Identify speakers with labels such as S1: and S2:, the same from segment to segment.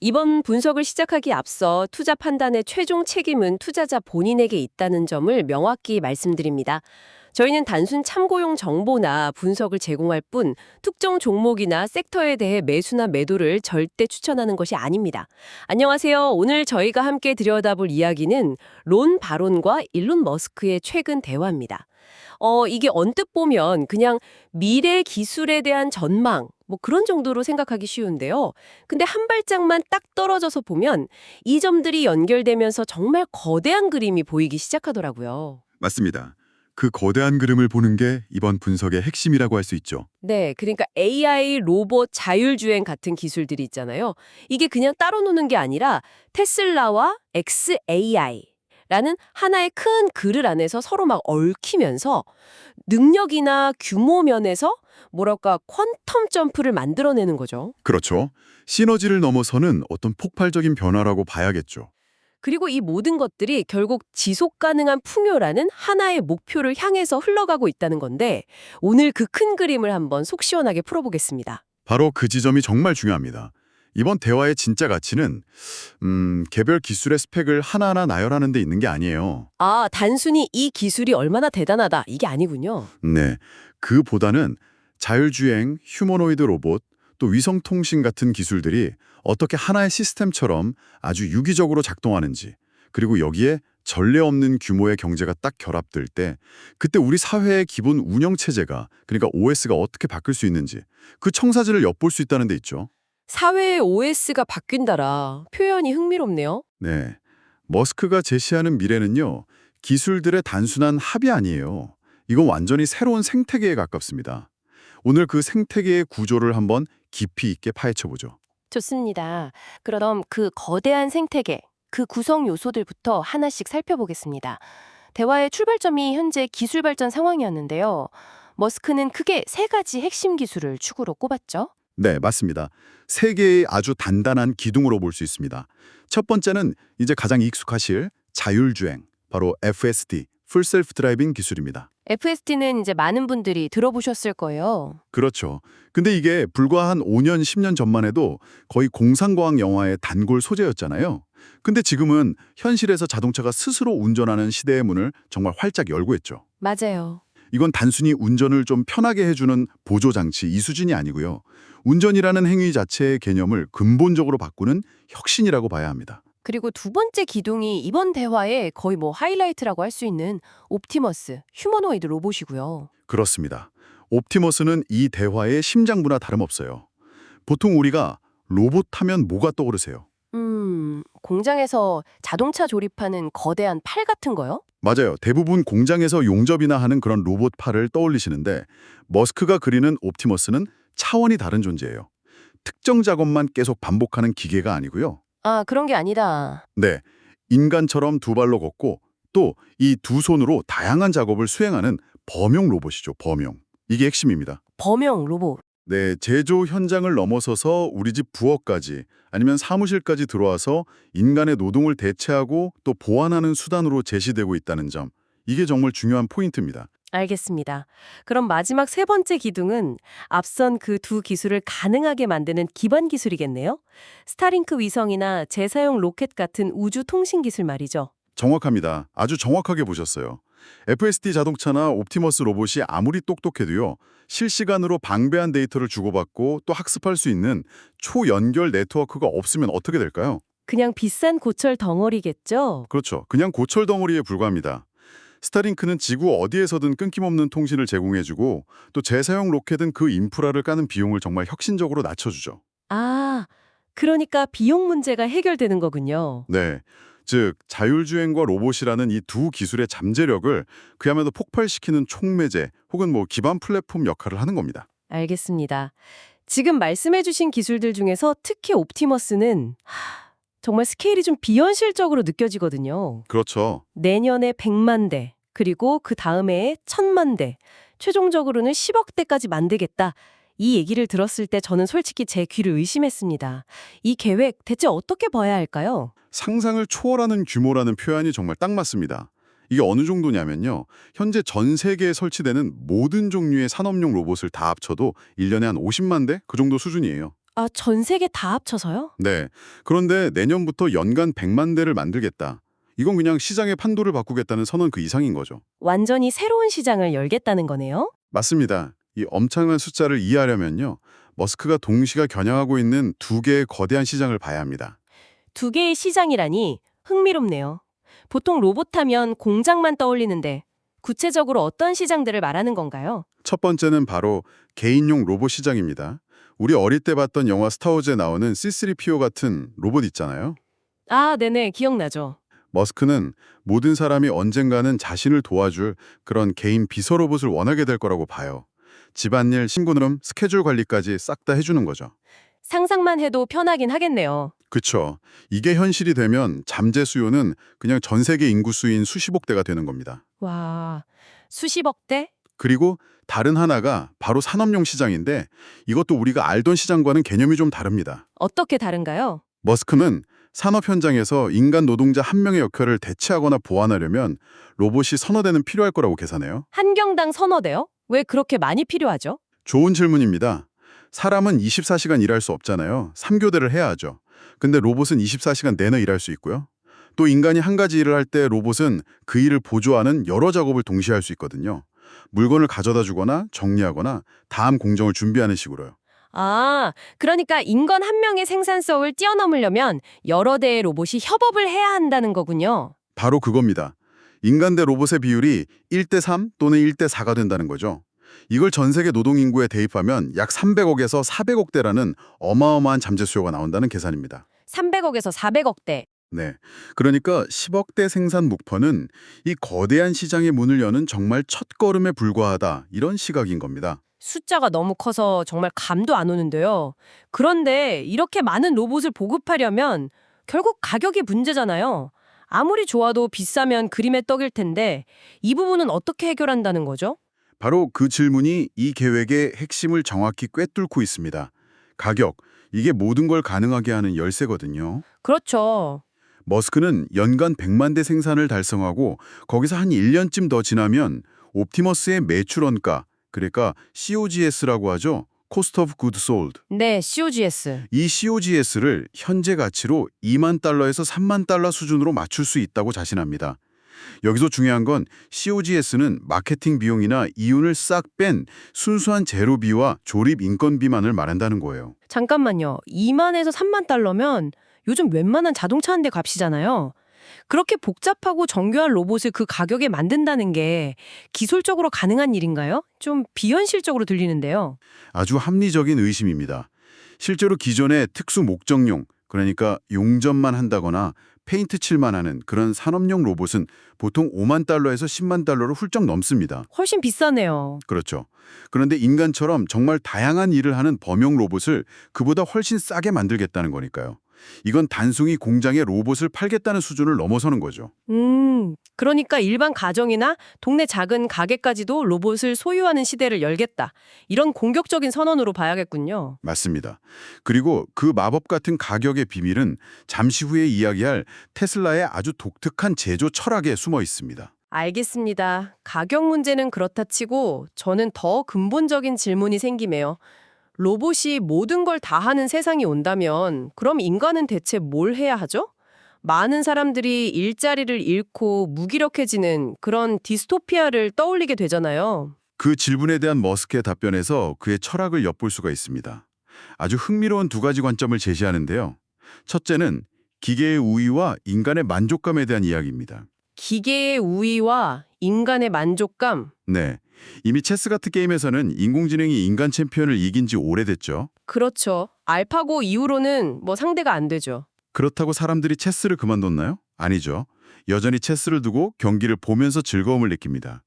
S1: 이번 분석을 시작하기 앞서 투자 판단의 최종 책임은 투자자 본인에게 있다는 점을 명확히 말씀드립니다. 저희는 단순 참고용 정보나 분석을 제공할 뿐 특정 종목이나 섹터에 대해 매수나 매도를 절대 추천하는 것이 아닙니다. 안녕하세요. 오늘 저희가 함께 들여다볼 이야기는 론 바론과 일론 머스크의 최근 대화입니다. 이게 언뜻 보면 그냥 미래 기술에 대한 전망, 뭐 그런 정도로 생각하기 쉬운데요. 근데 한 발짝만 딱 떨어져서 보면 이 점들이 연결되면서 정말 거대한 그림이 보이기 시작하더라고요.
S2: 맞습니다. 그 거대한 그림을 보는 게 이번 분석의 핵심이라고 할 수 있죠.
S1: 네, 그러니까 AI, 로봇, 자율주행 같은 기술들이 있잖아요. 이게 그냥 따로 노는 게 아니라 테슬라와 xAI라는 하나의 큰 그릇 안에서 서로 막 얽히면서 능력이나 규모 면에서 뭐랄까 퀀텀 점프를 만들어내는 거죠.
S2: 그렇죠. 시너지를 넘어서는 어떤 폭발적인 변화라고 봐야겠죠.
S1: 그리고 이 모든 것들이 결국 지속 가능한 풍요라는 하나의 목표를 향해서 흘러가고 있다는 건데 오늘 그 큰 그림을 한번 속 시원하게 풀어보겠습니다.
S2: 바로 그 지점이 정말 중요합니다. 이번 대화의 진짜 가치는 개별 기술의 스펙을 하나하나 나열하는 데 있는 게 아니에요.
S1: 아, 단순히 이 기술이 얼마나 대단하다 이게 아니군요.
S2: 네, 그보다는 자율주행, 휴머노이드 로봇, 또 위성통신 같은 기술들이 어떻게 하나의 시스템처럼 아주 유기적으로 작동하는지, 그리고 여기에 전례 없는 규모의 경제가 딱 결합될 때 그때 우리 사회의 기본 운영체제가, 그러니까 OS가 어떻게 바뀔 수 있는지 그 청사진을 엿볼 수 있다는 데 있죠.
S1: 사회의 OS가 바뀐다라 표현이 흥미롭네요.
S2: 네, 머스크가 제시하는 미래는요, 기술들의 단순한 합이 아니에요. 이건 완전히 새로운 생태계에 가깝습니다. 오늘 그 생태계의 구조를 한번 깊이 있게 파헤쳐보죠.
S1: 좋습니다. 그럼 그 거대한 생태계, 그 구성 요소들부터 하나씩 살펴보겠습니다. 대화의 출발점이 현재 기술 발전 상황이었는데요. 머스크는 크게 세 가지 핵심 기술을 축으로 꼽았죠.
S2: 네, 맞습니다. 세 개의 아주 단단한 기둥으로 볼 수 있습니다. 첫 번째는 이제 가장 익숙하실 자율주행, 바로 FSD, Full Self Driving 기술입니다.
S1: FSD는 이제 많은 분들이 들어보셨을 거예요.
S2: 그렇죠. 근데 이게 불과 한 5년, 10년 전만 해도 거의 공상과학 영화의 단골 소재였잖아요. 근데 지금은 현실에서 자동차가 스스로 운전하는 시대의 문을 정말 활짝 열고 있죠.
S1: 맞아요.
S2: 이건 단순히 운전을 좀 편하게 해주는 보조장치 이 수준이 아니고요. 운전이라는 행위 자체의 개념을 근본적으로 바꾸는 혁신이라고 봐야 합니다.
S1: 그리고 두 번째 기둥이 이번 대화의 거의 뭐 하이라이트라고 할 수 있는 옵티머스, 휴머노이드 로봇이고요.
S2: 그렇습니다. 옵티머스는 이 대화의 심장부나 다름없어요. 보통 우리가 로봇 하면 뭐가 떠오르세요?
S1: 공장에서 자동차 조립하는 거대한 팔 같은 거요?
S2: 맞아요. 대부분 공장에서 용접이나 하는 그런 로봇 팔을 떠올리시는데 머스크가 그리는 옵티머스는 차원이 다른 존재예요. 특정 작업만 계속 반복하는 기계가 아니고요.
S1: 아, 그런 게 아니다.
S2: 네, 인간처럼 두 발로 걷고 또 이 두 손으로 다양한 작업을 수행하는 범용 로봇이죠. 범용. 이게 핵심입니다.
S1: 범용 로봇.
S2: 네, 제조 현장을 넘어서서 우리 집 부엌까지 아니면 사무실까지 들어와서 인간의 노동을 대체하고 또 보완하는 수단으로 제시되고 있다는 점. 이게 정말 중요한 포인트입니다.
S1: 알겠습니다. 그럼 마지막 세 번째 기둥은 앞선 그 두 기술을 가능하게 만드는 기반 기술이겠네요? 스타링크 위성이나 재사용 로켓 같은 우주 통신 기술 말이죠.
S2: 정확합니다. 아주 정확하게 보셨어요. FSD 자동차나 옵티머스 로봇이 아무리 똑똑해도요, 실시간으로 방대한 데이터를 주고받고 또 학습할 수 있는 초연결 네트워크가 없으면 어떻게 될까요?
S1: 그냥 비싼 고철 덩어리겠죠?
S2: 그렇죠. 그냥 고철 덩어리에 불과합니다. 스타링크는 지구 어디에서든 끊김없는 통신을 제공해주고 또 재사용 로켓은 그 인프라를 까는 비용을 정말 혁신적으로 낮춰주죠.
S1: 아, 그러니까 비용 문제가 해결되는 거군요.
S2: 네. 즉 자율주행과 로봇이라는 이 두 기술의 잠재력을 그야말로 폭발시키는 촉매제 혹은 기반 플랫폼 역할을 하는 겁니다.
S1: 알겠습니다. 지금 말씀해주신 기술들 중에서 특히 옵티머스는 정말 스케일이 좀 비현실적으로 느껴지거든요.
S2: 그렇죠.
S1: 내년에 100만 대, 그리고 그 다음해에 1000만 대, 최종적으로는 10억 대까지 만들겠다. 이 얘기를 들었을 때 저는 솔직히 제 귀를 의심했습니다. 이 계획 대체 어떻게 봐야 할까요?
S2: 상상을 초월하는 규모라는 표현이 정말 딱 맞습니다. 이게 어느 정도냐면요. 현재 전 세계에 설치되는 모든 종류의 산업용 로봇을 다 합쳐도 1년에 한 50만 대? 그 정도 수준이에요.
S1: 아, 전 세계 다 합쳐서요?
S2: 네. 그런데 내년부터 연간 100만 대를 만들겠다. 이건 그냥 시장의 판도를 바꾸겠다는 선언 그 이상인 거죠.
S1: 완전히 새로운 시장을 열겠다는 거네요?
S2: 맞습니다. 이 엄청난 숫자를 이해하려면요. 머스크가 동시가 겨냥하고 있는 두 개의 거대한 시장을 봐야 합니다.
S1: 두 개의 시장이라니 흥미롭네요. 보통 로봇 하면 공장만 떠올리는데 구체적으로 어떤 시장들을 말하는 건가요?
S2: 첫 번째는 바로 개인용 로봇 시장입니다. 우리 어릴 때 봤던 영화 스타워즈에 나오는 C3PO 같은 로봇 있잖아요.
S1: 아, 네네, 기억나죠.
S2: 머스크는 모든 사람이 언젠가는 자신을 도와줄 그런 개인 비서 로봇을 원하게 될 거라고 봐요. 집안일, 신고노름, 스케줄 관리까지 싹 다 해주는 거죠.
S1: 상상만 해도 편하긴 하겠네요.
S2: 그쵸. 이게 현실이 되면 잠재 수요는 그냥 전 세계 인구 수인 수십억 대가 되는 겁니다.
S1: 와, 수십억 대?
S2: 그리고 다른 하나가 바로 산업용 시장인데 이것도 우리가 알던 시장과는 개념이 좀 다릅니다.
S1: 어떻게 다른가요?
S2: 머스크는 산업 현장에서 인간 노동자 한 명의 역할을 대체하거나 보완하려면 로봇이 서너 대는 필요할 거라고 계산해요.
S1: 한 경당 서너 대요? 왜 그렇게 많이 필요하죠?
S2: 좋은 질문입니다. 사람은 24시간 일할 수 없잖아요. 3교대를 해야 하죠. 근데 로봇은 24시간 내내 일할 수 있고요. 또 인간이 한 가지 일을 할 때 로봇은 그 일을 보조하는 여러 작업을 동시에 할 수 있거든요. 물건을 가져다 주거나 정리하거나 다음 공정을 준비하는 식으로요.
S1: 아, 그러니까 인간 한 명의 생산성을 뛰어넘으려면 여러 대의 로봇이 협업을 해야 한다는 거군요.
S2: 바로 그겁니다. 인간 대 로봇의 비율이 1대 3 또는 1대 4가 된다는 거죠. 이걸 전 세계 노동인구에 대입하면 약 300억에서 400억 대라는 어마어마한 잠재 수요가 나온다는 계산입니다.
S1: 300억에서 400억 대.
S2: 네. 그러니까 10억 대 생산 목표는 이 거대한 시장의 문을 여는 정말 첫걸음에 불과하다. 이런 시각인 겁니다.
S1: 숫자가 너무 커서 정말 감도 안 오는데요. 그런데 이렇게 많은 로봇을 보급하려면 결국 가격이 문제잖아요. 아무리 좋아도 비싸면 그림의 떡일 텐데 이 부분은 어떻게 해결한다는 거죠?
S2: 바로 그 질문이 이 계획의 핵심을 정확히 꿰뚫고 있습니다. 가격, 이게 모든 걸 가능하게 하는 열쇠거든요.
S1: 그렇죠.
S2: 머스크는 연간 100만 대 생산을 달성하고 거기서 한 1년쯤 더 지나면 옵티머스의 매출 원가, 그러니까 COGS라고 하죠. Cost of Goods Sold.
S1: 네, COGS.
S2: 이 COGS를 현재 가치로 2만 달러에서 3만 달러 수준으로 맞출 수 있다고 자신합니다. 여기서 중요한 건 COGS는 마케팅 비용이나 이윤을 싹 뺀 순수한 재료비와 조립 인건비만을 말한다는 거예요.
S1: 잠깐만요. 2만에서 3만 달러면 요즘 웬만한 자동차 한 대 값이잖아요. 그렇게 복잡하고 정교한 로봇을 그 가격에 만든다는 게 기술적으로 가능한 일인가요? 좀 비현실적으로 들리는데요.
S2: 아주 합리적인 의심입니다. 실제로 기존의 특수 목적용, 그러니까 용접만 한다거나 페인트 칠만 하는 그런 산업용 로봇은 보통 5만 달러에서 10만 달러를 훌쩍 넘습니다.
S1: 훨씬 비싸네요.
S2: 그렇죠. 그런데 인간처럼 정말 다양한 일을 하는 범용 로봇을 그보다 훨씬 싸게 만들겠다는 거니까요. 이건 단순히 공장에 로봇을 팔겠다는 수준을 넘어서는 거죠.
S1: 그러니까 일반 가정이나 동네 작은 가게까지도 로봇을 소유하는 시대를 열겠다. 이런 공격적인 선언으로 봐야겠군요.
S2: 맞습니다. 그리고 그 마법 같은 가격의 비밀은 잠시 후에 이야기할 테슬라의 아주 독특한 제조 철학에 숨어 있습니다.
S1: 알겠습니다. 가격 문제는 그렇다 치고 저는 더 근본적인 질문이 생기네요. 로봇이 모든 걸 다 하는 세상이 온다면 그럼 인간은 대체 뭘 해야 하죠? 많은 사람들이 일자리를 잃고 무기력해지는 그런 디스토피아를 떠올리게 되잖아요.
S2: 그 질문에 대한 머스크의 답변에서 그의 철학을 엿볼 수가 있습니다. 아주 흥미로운 두 가지 관점을 제시하는데요. 첫째는 기계의 우위와 인간의 만족감에 대한 이야기입니다.
S1: 기계의 우위와 인간의 만족감.
S2: 네. 이미 체스 같은 게임에서는 인공지능이 인간 챔피언을 이긴 지 오래됐죠.
S1: 그렇죠. 알파고 이후로는 뭐 상대가 안 되죠.
S2: 그렇다고 사람들이 체스를 그만뒀나요? 아니죠. 여전히 체스를 두고 경기를 보면서 즐거움을 느낍니다.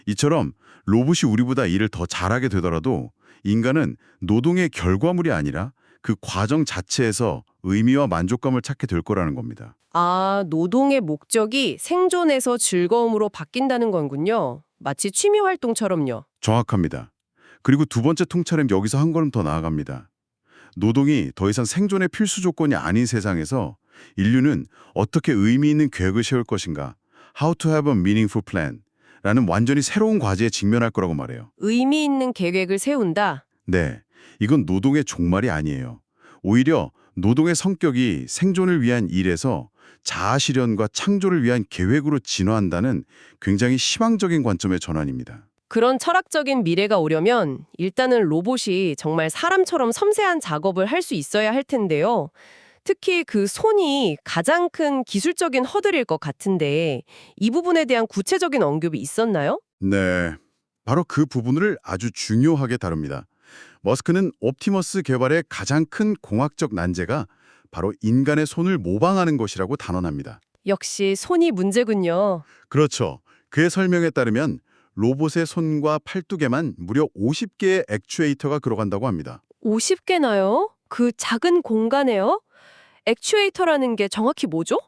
S2: 이처럼 로봇이 우리보다 일을 더 잘하게 되더라도 인간은 노동의 결과물이 아니라 그 과정 자체에서 의미와 만족감을 찾게 될 거라는 겁니다.
S1: 아, 노동의 목적이 생존에서 즐거움으로 바뀐다는 건군요. 마치 취미 활동처럼요.
S2: 정확합니다. 그리고 두 번째 통찰은 여기서 한 걸음 더 나아갑니다. 노동이 더 이상 생존의 필수 조건이 아닌 세상에서 인류는 어떻게 의미 있는 계획을 세울 것인가? How to have a meaningful plan? 라는 완전히 새로운 과제에 직면할 거라고 말해요.
S1: 의미 있는 계획을 세운다.
S2: 네, 이건 노동의 종말이 아니에요. 오히려 노동의 성격이 생존을 위한 일에서 자아 실현과 창조를 위한 계획으로 진화한다는 굉장히 희망적인 관점의 전환입니다.
S1: 그런 철학적인 미래가 오려면 일단은 로봇이 정말 사람처럼 섬세한 작업을 할 수 있어야 할 텐데요. 특히 그 손이 가장 큰 기술적인 허들일 것 같은데 이 부분에 대한 구체적인 언급이 있었나요?
S2: 네, 바로 그 부분을 아주 중요하게 다룹니다. 머스크는 옵티머스 개발의 가장 큰 공학적 난제가 바로 인간의 손을 모방하는 것이라고 단언합니다.
S1: 역시 손이 문제군요.
S2: 그렇죠. 그의 설명에 따르면 로봇의 손과 팔뚝에만 무려 50개의 액추에이터가 들어간다고 합니다.
S1: 50개나요? 그 작은 공간에요? 액추에이터라는 게 정확히 뭐죠?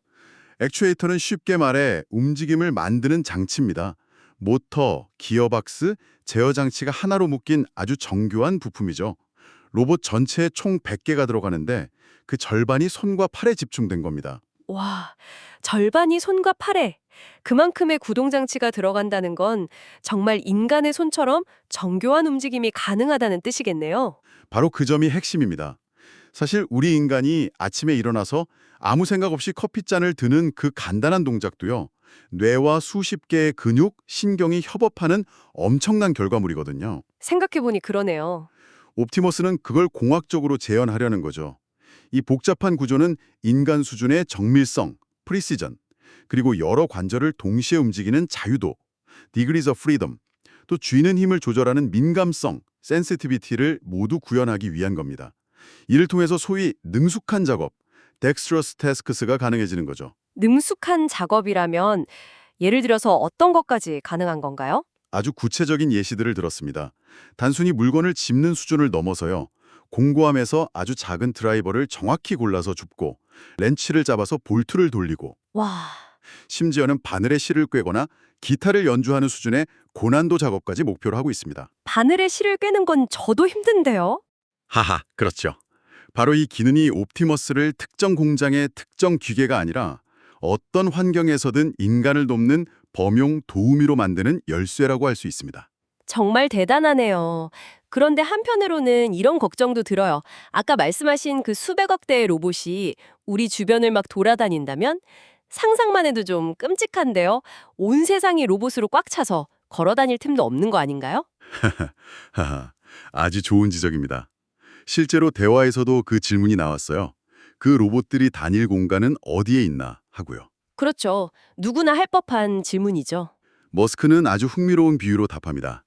S2: 액추에이터는 쉽게 말해 움직임을 만드는 장치입니다. 모터, 기어박스, 제어 장치가 하나로 묶인 아주 정교한 부품이죠. 로봇 전체에 총 100개가 들어가는데 그 절반이 손과 팔에 집중된 겁니다.
S1: 와, 절반이 손과 팔에 그만큼의 구동장치가 들어간다는 건 정말 인간의 손처럼 정교한 움직임이 가능하다는 뜻이겠네요.
S2: 바로 그 점이 핵심입니다. 사실 우리 인간이 아침에 일어나서 아무 생각 없이 커피잔을 드는 그 간단한 동작도요. 뇌와 수십 개의 근육, 신경이 협업하는 엄청난 결과물이거든요.
S1: 생각해보니 그러네요.
S2: 옵티머스는 그걸 공학적으로 재현하려는 거죠. 이 복잡한 구조는 인간 수준의 정밀성, 프리시전, 그리고 여러 관절을 동시에 움직이는 자유도, degrees of freedom, 또 쥐는 힘을 조절하는 민감성, sensitivity를 모두 구현하기 위한 겁니다. 이를 통해서 소위 능숙한 작업, dexterous tasks가 가능해지는 거죠.
S1: 능숙한 작업이라면 예를 들어서 어떤 것까지 가능한 건가요?
S2: 아주 구체적인 예시들을 들었습니다. 단순히 물건을 짚는 수준을 넘어서요. 공고함에서 아주 작은 드라이버를 정확히 골라서 줍고 렌치를 잡아서 볼트를 돌리고
S1: 와,
S2: 심지어는 바늘에 실을 꿰거나 기타를 연주하는 수준의 고난도 작업까지 목표로 하고 있습니다.
S1: 바늘에 실을 꿰는 건 저도 힘든데요?
S2: 하하, 그렇죠. 바로 이 기능이 옵티머스를 특정 공장의 특정 기계가 아니라 어떤 환경에서든 인간을 돕는 범용 도우미로 만드는 열쇠라고 할 수 있습니다.
S1: 정말 대단하네요. 그런데 한편으로는 이런 걱정도 들어요. 아까 말씀하신 그 수백억 대의 로봇이 우리 주변을 막 돌아다닌다면? 상상만 해도 좀 끔찍한데요. 온 세상이 로봇으로 꽉 차서 걸어 다닐 틈도 없는 거 아닌가요?
S2: 하하, 아주 좋은 지적입니다. 실제로 대화에서도 그 질문이 나왔어요. 그 로봇들이 다닐 공간은 어디에 있나 하고요.
S1: 그렇죠. 누구나 할 법한 질문이죠.
S2: 머스크는 아주 흥미로운 비유로 답합니다.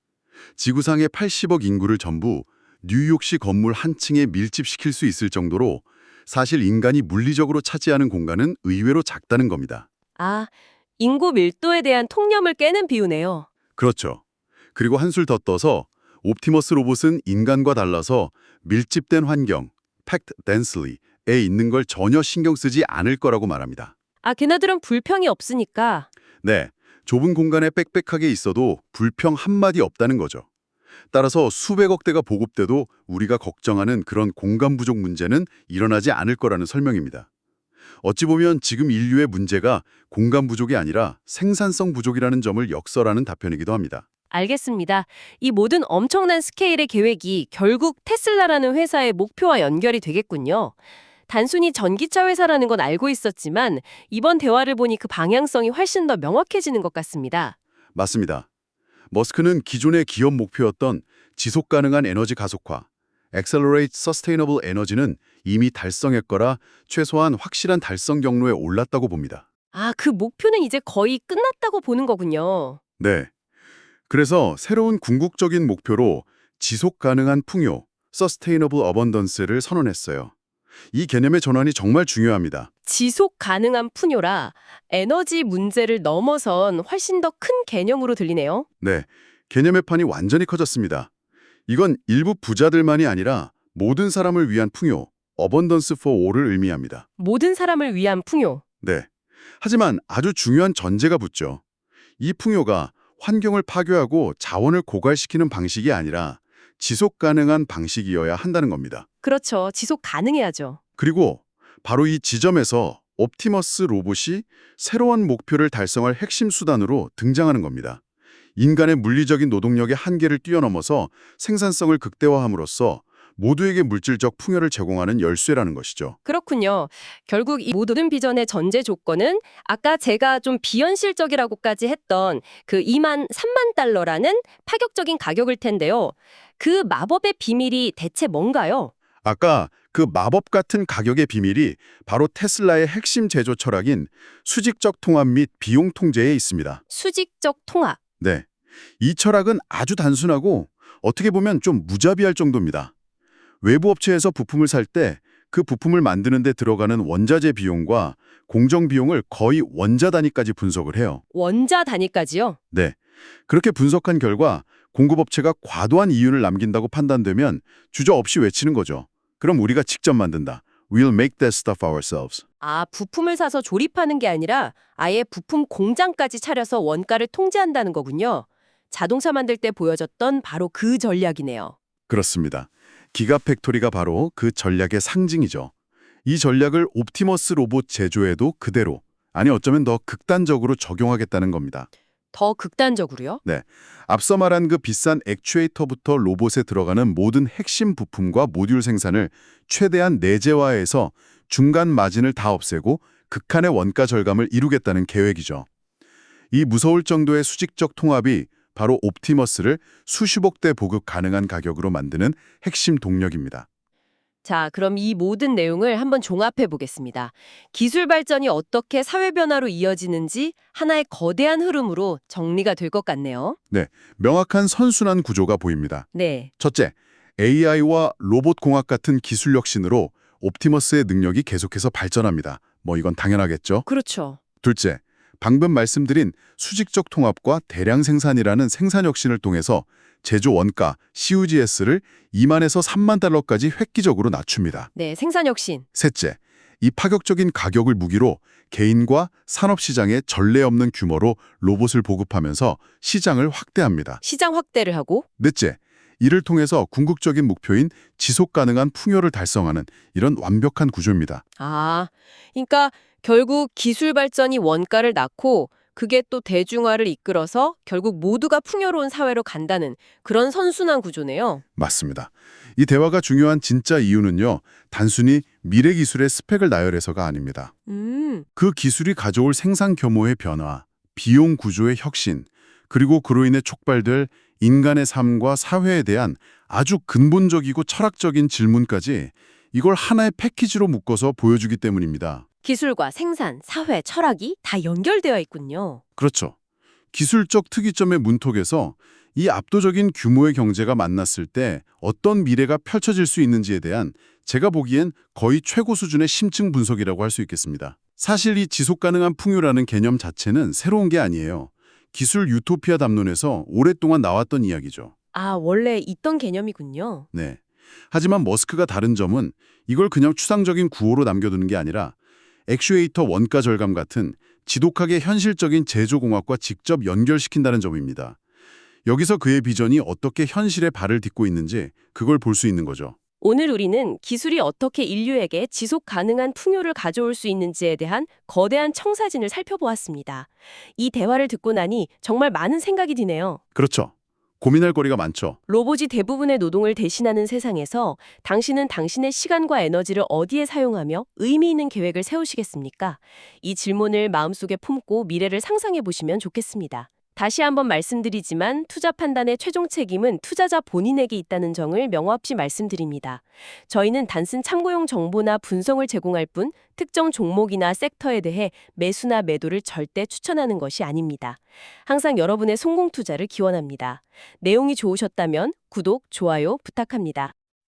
S2: 지구상의 80억 인구를 전부 뉴욕시 건물 한 층에 밀집시킬 수 있을 정도로 사실 인간이 물리적으로 차지하는 공간은 의외로 작다는 겁니다.
S1: 아, 인구 밀도에 대한 통념을 깨는 비유네요.
S2: 그렇죠. 그리고 한술 더 떠서 옵티머스 로봇은 인간과 달라서 밀집된 환경, packed densily에 있는 걸 전혀 신경 쓰지 않을 거라고 말합니다.
S1: 아, 걔네들은 불평이 없으니까.
S2: 네, 좁은 공간에 빽빽하게 있어도 불평 한마디 없다는 거죠. 따라서 수백억 대가 보급돼도 우리가 걱정하는 그런 공간 부족 문제는 일어나지 않을 거라는 설명입니다. 어찌 보면 지금 인류의 문제가 공간 부족이 아니라 생산성 부족이라는 점을 역설하는 답변이기도 합니다.
S1: 알겠습니다. 이 모든 엄청난 스케일의 계획이 결국 테슬라라는 회사의 목표와 연결이 되겠군요. 단순히 전기차 회사라는 건 알고 있었지만 이번 대화를 보니 그 방향성이 훨씬 더 명확해지는 것 같습니다.
S2: 맞습니다. 머스크는 기존의 기업 목표였던 지속 가능한 에너지 가속화, Accelerate Sustainable Energy는 이미 달성했거나 최소한 확실한 달성 경로에 올랐다고 봅니다.
S1: 아, 그 목표는 이제 거의 끝났다고 보는 거군요.
S2: 네. 그래서 새로운 궁극적인 목표로 지속 가능한 풍요, Sustainable Abundance를 선언했어요. 이 개념의 전환이 정말 중요합니다.
S1: 지속 가능한 풍요라 에너지 문제를 넘어선 훨씬 더 큰 개념으로 들리네요.
S2: 네, 개념의 판이 완전히 커졌습니다. 이건 일부 부자들만이 아니라 모든 사람을 위한 풍요, Abundance for All을 의미합니다.
S1: 모든 사람을 위한 풍요.
S2: 네. 하지만 아주 중요한 전제가 붙죠. 이 풍요가 환경을 파괴하고 자원을 고갈시키는 방식이 아니라 지속 가능한 방식이어야 한다는 겁니다.
S1: 그렇죠. 지속 가능해야죠.
S2: 그리고 바로 이 지점에서 옵티머스 로봇이 새로운 목표를 달성할 핵심 수단으로 등장하는 겁니다. 인간의 물리적인 노동력의 한계를 뛰어넘어서 생산성을 극대화함으로써 모두에게 물질적 풍요를 제공하는 열쇠라는 것이죠.
S1: 그렇군요. 결국 이 모든 비전의 전제 조건은 아까 제가 좀 비현실적이라고까지 했던 그 2만 3만 달러라는 파격적인 가격일 텐데요. 그 마법의 비밀이 대체 뭔가요?
S2: 아까 그 마법 같은 가격의 비밀이 바로 테슬라의 핵심 제조 철학인 수직적 통합 및 비용 통제에 있습니다.
S1: 수직적 통합.
S2: 네. 이 철학은 아주 단순하고 어떻게 보면 좀 무자비할 정도입니다. 외부 업체에서 부품을 살 때 그 부품을 만드는 데 들어가는 원자재 비용과 공정 비용을 거의 원자 단위까지 분석을 해요.
S1: 원자 단위까지요?
S2: 네. 그렇게 분석한 결과 공급업체가 과도한 이윤을 남긴다고 판단되면 주저없이 외치는 거죠. 그럼 우리가 직접 만든다. We'll make that stuff ourselves.
S1: 아, 부품을 사서 조립하는 게 아니라 아예 부품 공장까지 차려서 원가를 통제한다는 거군요. 자동차 만들 때 보여줬던 바로 그 전략이네요.
S2: 그렇습니다. 기가팩토리가 바로 그 전략의 상징이죠. 이 전략을 옵티머스 로봇 제조에도 그대로, 아니 어쩌면 더 극단적으로 적용하겠다는 겁니다.
S1: 더 극단적으로요?
S2: 네, 앞서 말한 그 비싼 액추에이터부터 로봇에 들어가는 모든 핵심 부품과 모듈 생산을 최대한 내재화해서 중간 마진을 다 없애고 극한의 원가 절감을 이루겠다는 계획이죠. 이 무서울 정도의 수직적 통합이 바로 옵티머스를 수십억 대 보급 가능한 가격으로 만드는 핵심 동력입니다.
S1: 자, 그럼 이 모든 내용을 한번 종합해 보겠습니다. 기술 발전이 어떻게 사회 변화로 이어지는지 하나의 거대한 흐름으로 정리가 될 것 같네요.
S2: 네, 명확한 선순환 구조가 보입니다.
S1: 네.
S2: 첫째, AI와 로봇 공학 같은 기술 혁신으로 옵티머스의 능력이 계속해서 발전합니다. 뭐 이건 당연하겠죠.
S1: 그렇죠.
S2: 둘째, 방금 말씀드린 수직적 통합과 대량 생산이라는 생산 혁신을 통해서 제조 원가 COGS를 2만에서 3만 달러까지 획기적으로 낮춥니다.
S1: 네, 생산 혁신.
S2: 셋째, 이 파격적인 가격을 무기로 개인과 산업시장에 전례 없는 규모로 로봇을 보급하면서 시장을 확대합니다.
S1: 시장 확대를 하고.
S2: 넷째, 이를 통해서 궁극적인 목표인 지속 가능한 풍요를 달성하는 이런 완벽한 구조입니다.
S1: 아, 그러니까 결국 기술 발전이 원가를 낳고 그게 또 대중화를 이끌어서 결국 모두가 풍요로운 사회로 간다는 그런 선순환 구조네요.
S2: 맞습니다. 이 대화가 중요한 진짜 이유는요, 단순히 미래 기술의 스펙을 나열해서가 아닙니다. 그 기술이 가져올 생산 규모의 변화, 비용 구조의 혁신, 그리고 그로 인해 촉발될 인간의 삶과 사회에 대한 아주 근본적이고 철학적인 질문까지 이걸 하나의 패키지로 묶어서 보여주기 때문입니다.
S1: 기술과 생산, 사회, 철학이 다 연결되어 있군요.
S2: 그렇죠. 기술적 특이점의 문턱에서 이 압도적인 규모의 경제가 만났을 때 어떤 미래가 펼쳐질 수 있는지에 대한 제가 보기엔 거의 최고 수준의 심층 분석이라고 할 수 있겠습니다. 사실 이 지속가능한 풍요라는 개념 자체는 새로운 게 아니에요. 기술 유토피아 담론에서 오랫동안 나왔던 이야기죠.
S1: 아, 원래 있던 개념이군요.
S2: 네. 하지만 머스크가 다른 점은 이걸 그냥 추상적인 구호로 남겨두는 게 아니라 액추에이터 원가 절감 같은 지독하게 현실적인 제조공학과 직접 연결시킨다는 점입니다. 여기서 그의 비전이 어떻게 현실에 발을 딛고 있는지 그걸 볼 수 있는 거죠.
S1: 오늘 우리는 기술이 어떻게 인류에게 지속 가능한 풍요를 가져올 수 있는지에 대한 거대한 청사진을 살펴보았습니다. 이 대화를 듣고 나니 정말 많은 생각이 드네요.
S2: 그렇죠. 고민할 거리가 많죠.
S1: 로봇이 대부분의 노동을 대신하는 세상에서 당신은 당신의 시간과 에너지를 어디에 사용하며 의미 있는 계획을 세우시겠습니까? 이 질문을 마음속에 품고 미래를 상상해 보시면 좋겠습니다. 다시 한번 말씀드리지만 투자 판단의 최종 책임은 투자자 본인에게 있다는 점을 명확히 말씀드립니다. 저희는 단순 참고용 정보나 분석을 제공할 뿐 특정 종목이나 섹터에 대해 매수나 매도를 절대 추천하는 것이 아닙니다. 항상 여러분의 성공 투자를 기원합니다. 내용이 좋으셨다면 구독, 좋아요 부탁합니다.